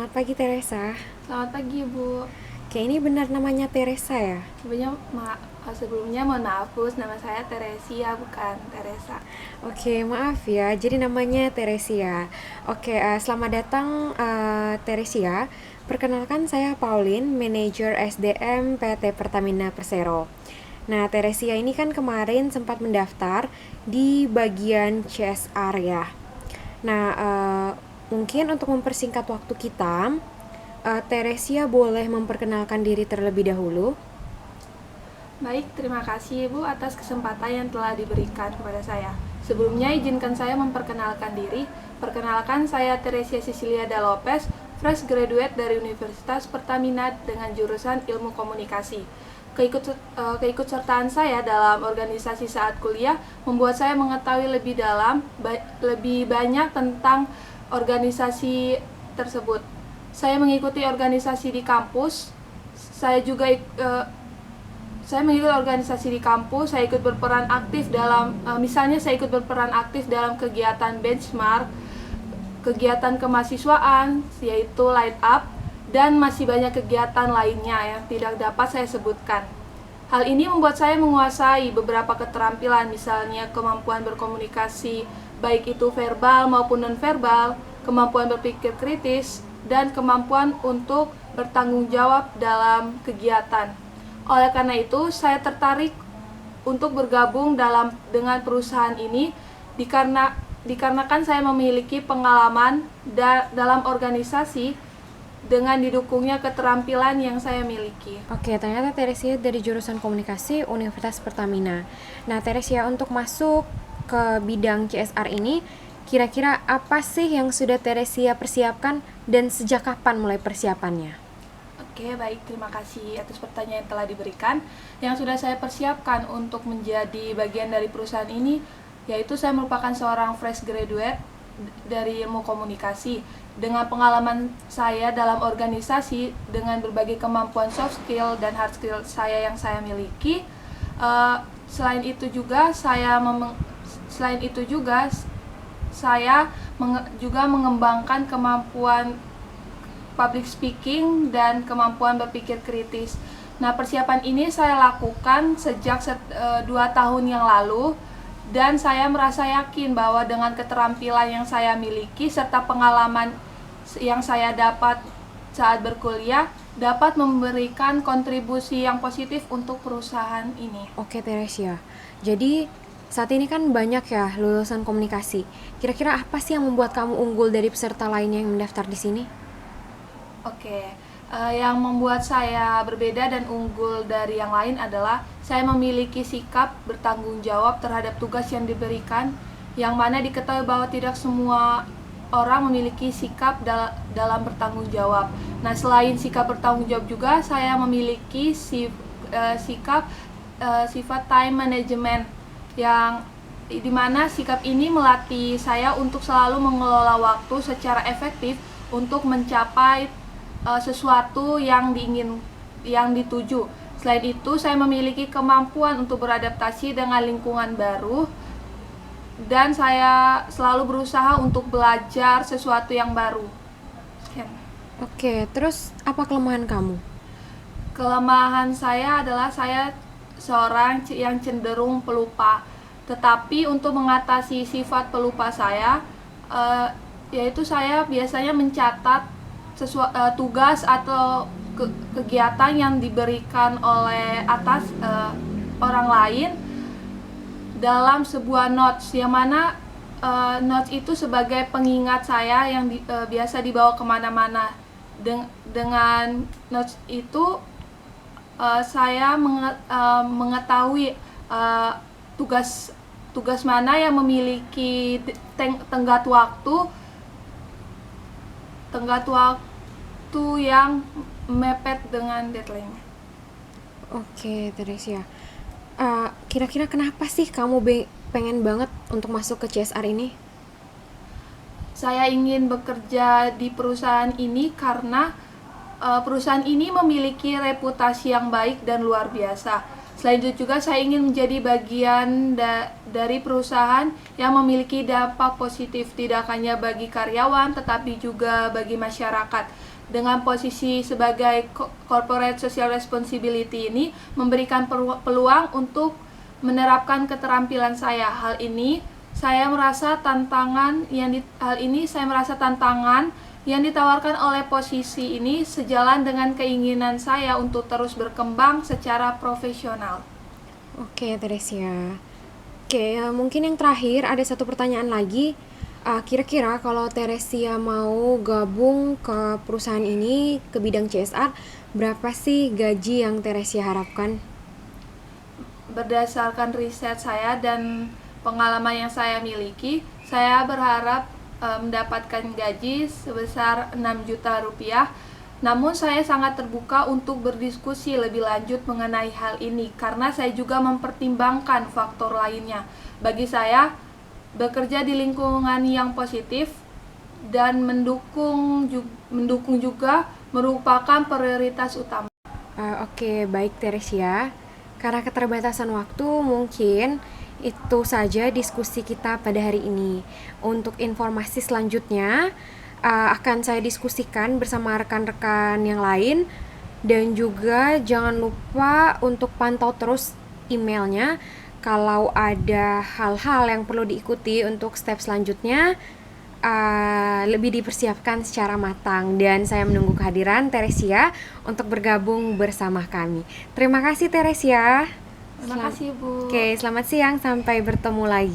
Selamat pagi Teresa. Selamat pagi, Bu. Kayak ini benar namanya Teresa ya? Sebelumnya mohon maaf, Bu. Nama saya Teresia, bukan Teresa. Oke, maaf ya. Jadi namanya Teresia. Oke, selamat datang Teresia. Perkenalkan saya Pauline, manajer SDM PT Pertamina Persero. Nah, Teresia ini kan kemarin sempat mendaftar di bagian CSR ya. Nah, mungkin untuk mempersingkat waktu kita, Teresia boleh memperkenalkan diri terlebih dahulu. Baik, terima kasih, Bu, atas kesempatan yang telah diberikan kepada saya. Sebelumnya, izinkan saya memperkenalkan diri. Perkenalkan, saya Teresia Cecilia Da Lopez, fresh graduate dari Universitas Pertamina dengan jurusan Ilmu Komunikasi. Keikutsertaan saya dalam organisasi saat kuliah membuat saya mengetahui lebih banyak tentang organisasi tersebut. Saya mengikuti organisasi di kampus. Saya juga saya mengikuti organisasi di kampus. Saya ikut berperan aktif dalam misalnya saya ikut berperan aktif dalam kegiatan benchmark, kegiatan kemahasiswaan yaitu Light Up, dan masih banyak kegiatan lainnya yang tidak dapat saya sebutkan. Hal ini membuat saya menguasai beberapa keterampilan, misalnya kemampuan berkomunikasi baik itu verbal maupun nonverbal, kemampuan berpikir kritis, dan kemampuan untuk bertanggung jawab dalam kegiatan. Oleh karena itu, saya tertarik untuk bergabung dengan perusahaan ini dikarenakan saya memiliki pengalaman dalam organisasi dengan didukungnya keterampilan yang saya miliki. Oke, ternyata Teresia dari jurusan komunikasi Universitas Pertamina. Nah, Teresia untuk masuk ke bidang CSR ini, kira-kira apa sih yang sudah Teresia persiapkan dan sejak kapan mulai persiapannya? Oke, baik. Terima kasih atas pertanyaan yang telah diberikan. Yang sudah saya persiapkan untuk menjadi bagian dari perusahaan ini, yaitu saya merupakan seorang fresh graduate dari ilmu komunikasi. Dengan pengalaman saya dalam organisasi, dengan berbagai kemampuan soft skill dan hard skill yang saya miliki, selain itu juga saya juga mengembangkan kemampuan public speaking dan kemampuan berpikir kritis. Nah, persiapan ini saya lakukan sejak 2 tahun yang lalu, dan saya merasa yakin bahwa dengan keterampilan yang saya miliki serta pengalaman yang saya dapat saat berkuliah dapat memberikan kontribusi yang positif untuk perusahaan ini. Oke, Teresia. Jadi, saat ini kan banyak ya lulusan komunikasi. Kira-kira apa sih yang membuat kamu unggul dari peserta lainnya yang mendaftar di sini? Oke, yang membuat saya berbeda dan unggul dari yang lain adalah saya memiliki sikap bertanggung jawab terhadap tugas yang diberikan, yang mana diketahui bahwa tidak semua orang memiliki sikap dalam bertanggung jawab. Nah, selain sikap bertanggung jawab juga, saya memiliki sifat time management, yang dimana sikap ini melatih saya untuk selalu mengelola waktu secara efektif untuk mencapai sesuatu yang dituju. Selain itu, saya memiliki kemampuan untuk beradaptasi dengan lingkungan baru, dan saya selalu berusaha untuk belajar sesuatu yang baru. Sekian. Oke, terus apa kelemahan kamu? Kelemahan saya adalah saya seorang yang cenderung pelupa. Tetapi untuk mengatasi sifat pelupa saya, yaitu saya biasanya mencatat tugas atau kegiatan yang diberikan oleh orang lain dalam sebuah notes, yang mana notes itu sebagai pengingat saya yang biasa dibawa kemana-mana. Dengan notes itu saya mengetahui tugas mana yang memiliki tenggat waktu yang mepet dengan deadline. Oke, Teresia. Kira-kira kenapa sih kamu pengen banget untuk masuk ke CSR ini? Saya ingin bekerja di perusahaan ini karena perusahaan ini memiliki reputasi yang baik dan luar biasa. Selain itu juga saya ingin menjadi bagian dari perusahaan yang memiliki dampak positif tidak hanya bagi karyawan tetapi juga bagi masyarakat. Dengan posisi sebagai corporate social responsibility ini memberikan peluang untuk menerapkan keterampilan saya. Hal ini saya merasa tantangan yang ditawarkan oleh posisi ini sejalan dengan keinginan saya untuk terus berkembang secara profesional. Oke, Teresia. Oke, mungkin yang terakhir ada satu pertanyaan lagi. Kira-kira kalau Teresia mau gabung ke perusahaan ini ke bidang CSR, berapa sih gaji yang Teresia harapkan? Berdasarkan riset saya dan pengalaman yang saya miliki, saya berharap mendapatkan gaji sebesar 6 juta rupiah. Namun saya sangat terbuka untuk berdiskusi lebih lanjut mengenai hal ini karena saya juga mempertimbangkan faktor lainnya. Bagi saya, bekerja di lingkungan yang positif dan mendukung juga merupakan prioritas utama. Oke, baik Teresia. Karena keterbatasan waktu, mungkin itu saja diskusi kita pada hari ini. Untuk informasi selanjutnya, akan saya diskusikan bersama rekan-rekan yang lain. Dan juga jangan lupa untuk pantau terus emailnya. Kalau ada hal-hal yang perlu diikuti untuk step selanjutnya, lebih dipersiapkan secara matang. Dan saya menunggu kehadiran Teresia untuk bergabung bersama kami. Terima kasih Teresia. Terima kasih, Bu. Oke, selamat siang, sampai bertemu lagi.